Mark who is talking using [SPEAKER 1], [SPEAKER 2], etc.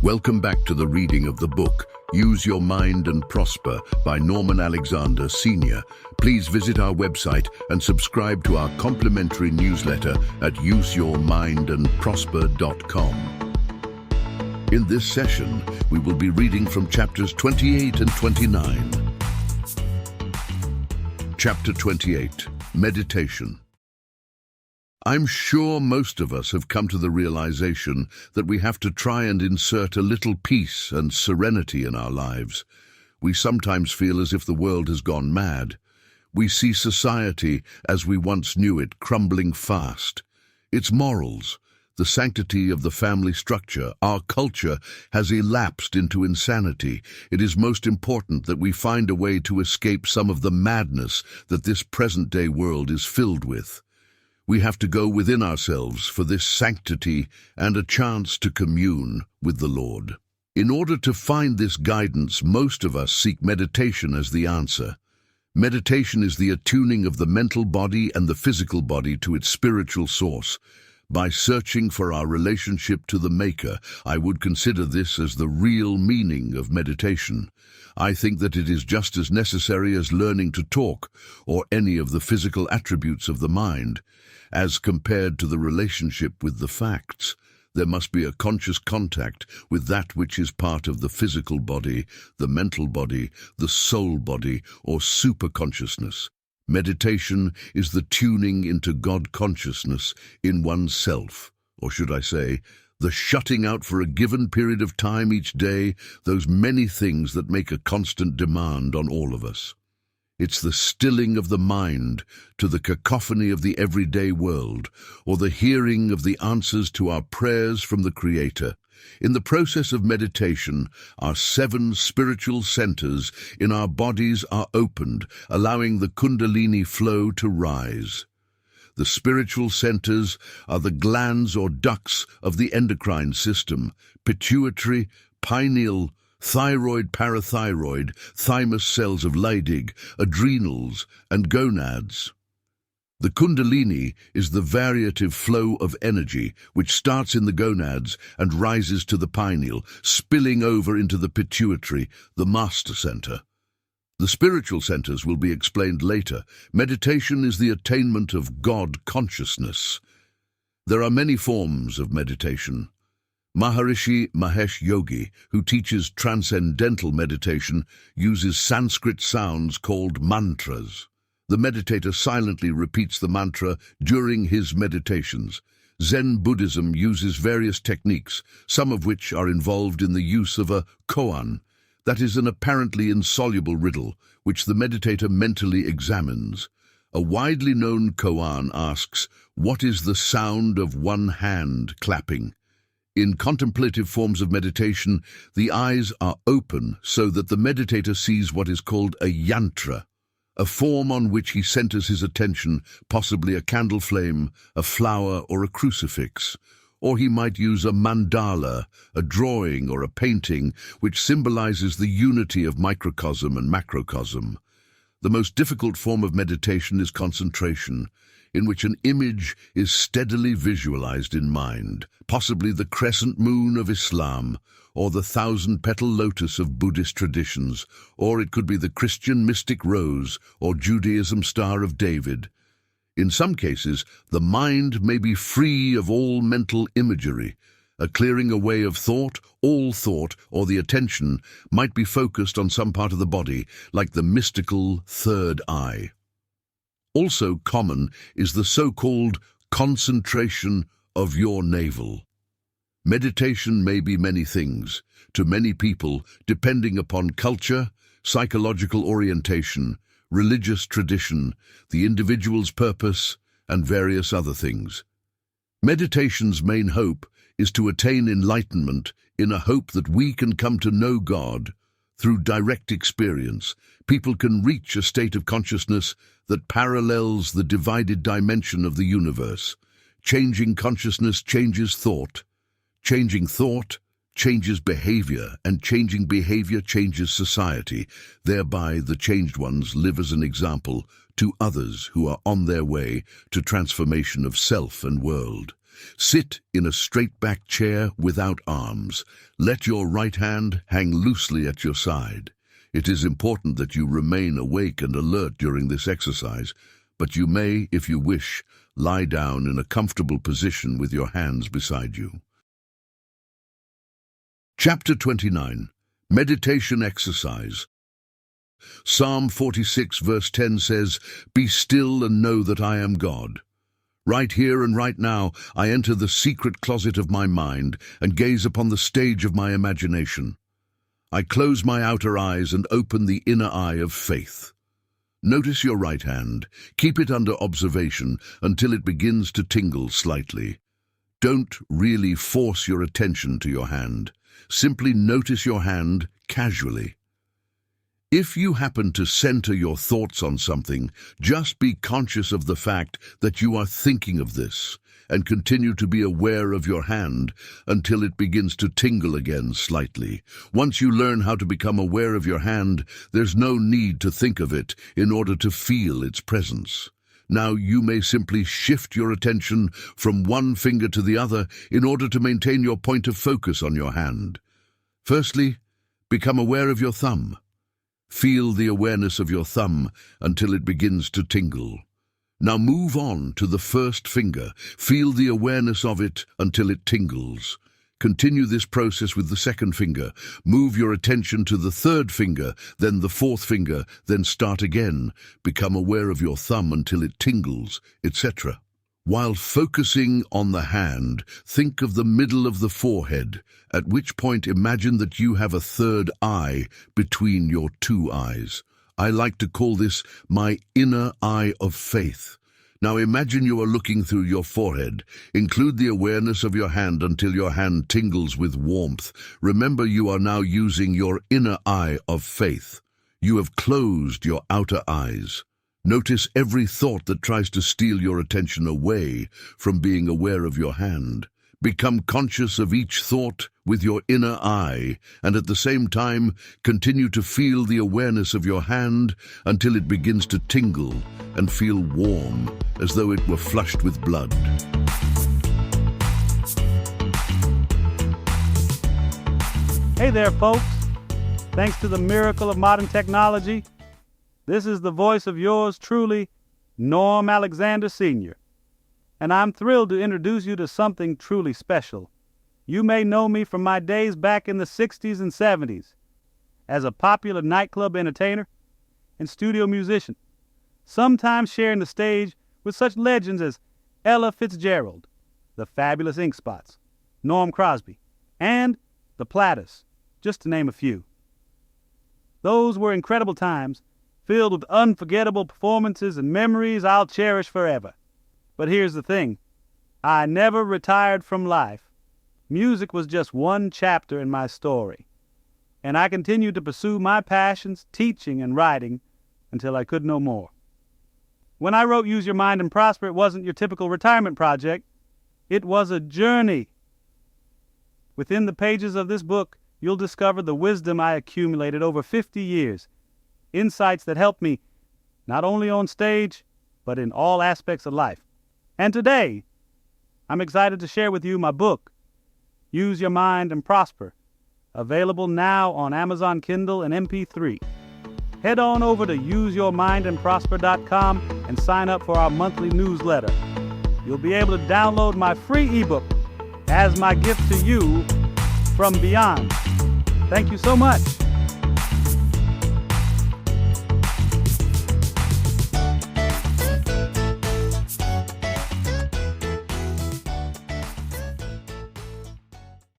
[SPEAKER 1] Welcome back to the reading of the book, Use Your Mind and Prosper by Norman Alexander Sr. Please visit our website and subscribe to our complimentary newsletter at useyourmindandprosper.com. In this session, we will be reading from chapters 28 and 29. Chapter 28, Meditation. I'm sure most of us have come to the realization that we have to try and insert a little peace and serenity in our lives. We sometimes feel as if the world has gone mad. We see society as we once knew it crumbling fast. Its morals, the sanctity of the family structure, our culture has elapsed into insanity. It is most important that we find a way to escape some of the madness that this present-day world is filled with. We have to go within ourselves for this sanctity and a chance to commune with the Lord. In order to find this guidance, most of us seek meditation as the answer. Meditation is the attuning of the mental body and the physical body to its spiritual source. By searching for our relationship to the Maker, I would consider this as the real meaning of meditation. I think that it is just as necessary as learning to talk or any of the physical attributes of the mind. As compared to the relationship with the facts, there must be a conscious contact with that which is part of the physical body, the mental body, the soul body, or superconsciousness. Meditation is the tuning into God consciousness in oneself, or should I say, the shutting out for a given period of time each day, those many things that make a constant demand on all of us. It's the stilling of the mind to the cacophony of the everyday world, or the hearing of the answers to our prayers from the Creator. In the process of meditation, our 7 spiritual centers in our bodies are opened, allowing the Kundalini flow to rise. The spiritual centers are the glands or ducts of the endocrine system: pituitary, pineal, thyroid, parathyroid, thymus cells of Leydig, adrenals, and gonads. The Kundalini is the variative flow of energy which starts in the gonads and rises to the pineal, spilling over into the pituitary, the master center. The spiritual centers will be explained later. Meditation is the attainment of God consciousness. There are many forms of meditation. Maharishi Mahesh Yogi, who teaches transcendental meditation, uses Sanskrit sounds called mantras. The meditator silently repeats the mantra during his meditations. Zen Buddhism uses various techniques, some of which are involved in the use of a koan, that is an apparently insoluble riddle, which the meditator mentally examines. A widely known koan asks, "What is the sound of one hand clapping?" In contemplative forms of meditation, the eyes are open so that the meditator sees what is called a yantra, a form on which he centers his attention, possibly a candle flame, a flower, or a crucifix. Or he might use a mandala, a drawing or a painting, which symbolizes the unity of microcosm and macrocosm. The most difficult form of meditation is concentration, in which an image is steadily visualized in mind, possibly the crescent moon of Islam, or the 1,000-petal lotus of Buddhist traditions, or it could be the Christian mystic rose or Judaism Star of David. In some cases, the mind may be free of all mental imagery. A clearing away of thought, all thought, or the attention might be focused on some part of the body, like the mystical third eye. Also common is the so-called concentration of your navel. Meditation may be many things, to many people, depending upon culture, psychological orientation, religious tradition, the individual's purpose, and various other things. Meditation's main hope is to attain enlightenment in a hope that we can come to know God. Through direct experience, people can reach a state of consciousness that parallels the divided dimension of the universe. Changing consciousness changes thought. Changing thought changes behavior, and changing behavior changes society. Thereby, the changed ones live as an example to others who are on their way to transformation of self and world. Sit in a straight-back chair without arms. Let your right hand hang loosely at your side. It is important that you remain awake and alert during this exercise, but you may, if you wish, lie down in a comfortable position with your hands beside you. Chapter 29. Meditation Exercise. Psalm 46 verse 10 says, "Be still and know that I am God." Right here and right now, I enter the secret closet of my mind and gaze upon the stage of my imagination. I close my outer eyes and open the inner eye of faith. Notice your right hand. Keep it under observation until it begins to tingle slightly. Don't really force your attention to your hand. Simply notice your hand casually. If you happen to center your thoughts on something, just be conscious of the fact that you are thinking of this and continue to be aware of your hand until it begins to tingle again slightly. Once you learn how to become aware of your hand, there's no need to think of it in order to feel its presence. Now you may simply shift your attention from one finger to the other in order to maintain your point of focus on your hand. Firstly, become aware of your thumb. Feel the awareness of your thumb until it begins to tingle. Now move on to the first finger. Feel the awareness of it until it tingles. Continue this process with the second finger. Move your attention to the third finger, then the fourth finger, then start again. Become aware of your thumb until it tingles, etc. While focusing on the hand, think of the middle of the forehead, at which point imagine that you have a third eye between your two eyes. I like to call this my inner eye of faith. Now imagine you are looking through your forehead. Include the awareness of your hand until your hand tingles with warmth. Remember, you are now using your inner eye of faith. You have closed your outer eyes. Notice every thought that tries to steal your attention away from being aware of your hand. Become conscious of each thought with your inner eye, and at the same time, continue to feel the awareness of your hand until it begins to tingle and feel warm, as though it were flushed with blood.
[SPEAKER 2] Hey there, folks. Thanks to the miracle of modern technology, this is the voice of yours truly, Norm Alexander Sr., and I'm thrilled to introduce you to something truly special. You may know me from my days back in the 60s and 70s as a popular nightclub entertainer and studio musician, sometimes sharing the stage with such legends as Ella Fitzgerald, the Fabulous Ink Spots, Norm Crosby, and the Platters, just to name a few. Those were incredible times, filled with unforgettable performances and memories I'll cherish forever. But here's the thing. I never retired from life. Music was just one chapter in my story. And I continued to pursue my passions, teaching and writing, until I could no more. When I wrote Use Your Mind and Prosper, it wasn't your typical retirement project. It was a journey. Within the pages of this book, you'll discover the wisdom I accumulated over 50 years, insights that helped me not only on stage, but in all aspects of life. And today, I'm excited to share with you my book, Use Your Mind and Prosper, available now on Amazon Kindle and MP3. Head on over to useyourmindandprosper.com and sign up for our monthly newsletter. You'll be able to download my free ebook as my gift to you from beyond. Thank you so much.